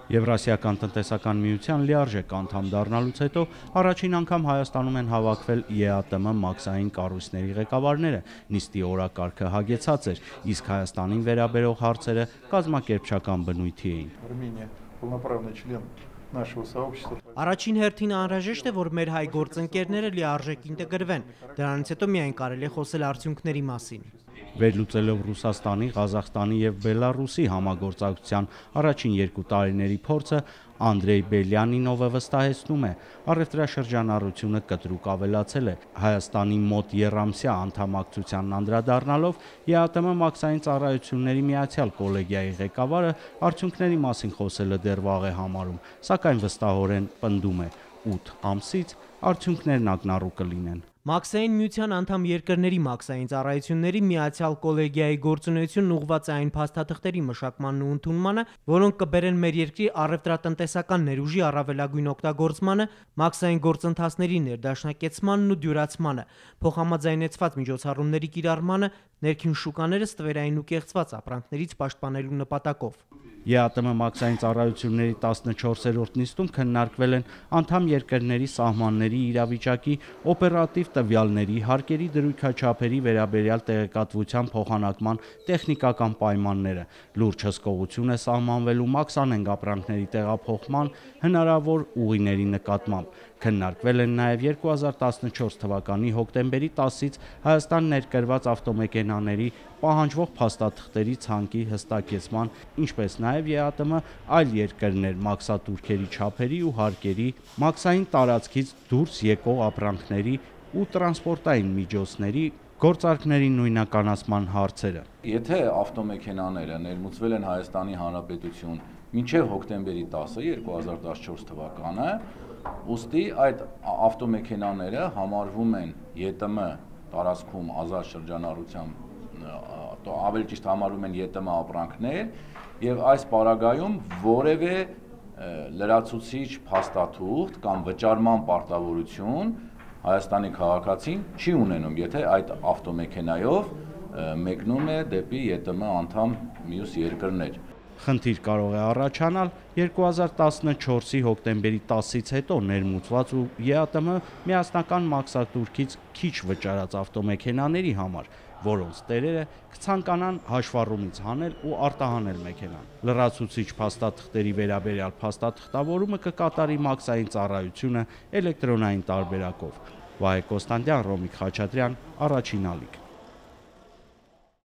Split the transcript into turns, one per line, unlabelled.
Եվրասիական տնտեսական միության լիարժեք անդամ դառնալուց հետո առաջին անգամ Հայաստանում են հավաքվել ԵԱՏՄ մաքսային կառույցների ղեկավարները, նիստի օրակարգը հագեցած էր, իսկ Հայաստանին վերաբերող հարցերը կազմակերպչական բնույթի էին։
Առաջին հերթին անհրաժեշտ է, որ մեր հայ գործընկերները լիարժեք ինտեգրվեն, դրանից հետո միայն կարելի է խոսել արդյունքների մասին։
Վերլուծելով Ռուսաստանի, Ղազախստանի և Բելառուսի համագործակցության առաջին 2 տարիների փորձը, Անդրեյ Բելյանինովը վստահեցնում է, առևտրաշրջանառությունը կտրուկ ավելացել է։ Հայաստանի մոտ եռամսյա անդամակցությանն անդրադառնալով ԵԱՏՄ մաքսային ծառայությունների միացյալ կոլեգիայի ղեկավարը արդյունքների մասին խոսելը դեռ վաղ է համարում, սակայն վստահորեն պնդում է՝ 8 ամսից արդյունքներն ակնառու կլինեն։
Մաքսային միության անդամ երկրների մաքսային ծառայությունների միացյալ կոլեգիայի գործունեությունն ուղղված է այն փաստաթղթերի մշակմանն ու ընդունմանը, որոնք կբերեն մեր երկրի առևտրատնտեսական ներուժի առավելագույն օգտագործմանը, մաքսային գործընթացների ներդաշնակեցմանն ու դյուրացմանը, փոխհամաձայնեցված միջոցառումների կիրառմանը, ներքին շուկաները ստվերային ու կեղծված ապրանքներից պաշտպանելու նպատակով։
ԵԱՏՄ մաքսային ծառայությունների 14-րդ նիստում քննարկվել են անդամ երկրների սահմանների իրավիճակի, օպերատիվ տվյալների, հարկերի դրույքաչափերի վերաբերյալ տեղեկատվության փոխանակման տեխնիկական պայմանները, լուրջ հսկողություն է սահմանվելու մաքսանենգ ապրանքների տեղափոխման հնարավոր ուղիների նկատմամբ։ Քննարկվել են նաև 2014 թվականի հոկտեմբերի 10-ից Հայաստան ներկրված ավտոմեքենաների պահանջվող փաստաթղթերի ցանկի հստակեցման, ինչպես նաև ԵԱՏՄ այլ երկրներ մաքսատուրքերի չափերի ու հարկերի, մաքսային տարածքից դուրս եկող ապրանքների ու տրանսպորտային միջոցների գործարքների նույնականացման հարցերը։
Եթե ավտոմեքենաները ներմուծվել են Հայաստանի Հանրապետություն մինչև հոկտեմբերի 10-ը 2014 թվականը, ուստի այդ ավտոմեքենաները համարվում են ԵՏՄ տարածքում ազատ շրջանառության, ավելի ճիշտ համարվում են ԵՏՄ ապրանքներ, եւ այս պարագայում որևէ լրացուցիչ փաստաթուղթ կամ վճարման պարտավորություն Հայաստանի քաղաքացին չի ունենում, եթե այդ ավտոմեքենայով մեկնում է դեպի ԵՏՄ անդամ մյուս երկրներ։
Խնդիր կարող է առաջանալ 2014-ի հոկտեմբերի 10-ից հետո ներմուծված ու ԵԱՏՄ միասնական մաքսատուրքից քիչ վճարած ավտոմեքենաների համար, որոնց տերերը կցանկանան հաշվառումից հանել ու արտահանել մեքենան։ Լրացուցիչ փաստաթղթերի վերաբերյալ փաստաթղթավորումը կկատարի մաքսային ծառայությունը էլեկտրոնային տարբերակով։ Վահե Կոստանդյան, Ռոմիկ Խաչատրյան, Առաջին ալիք։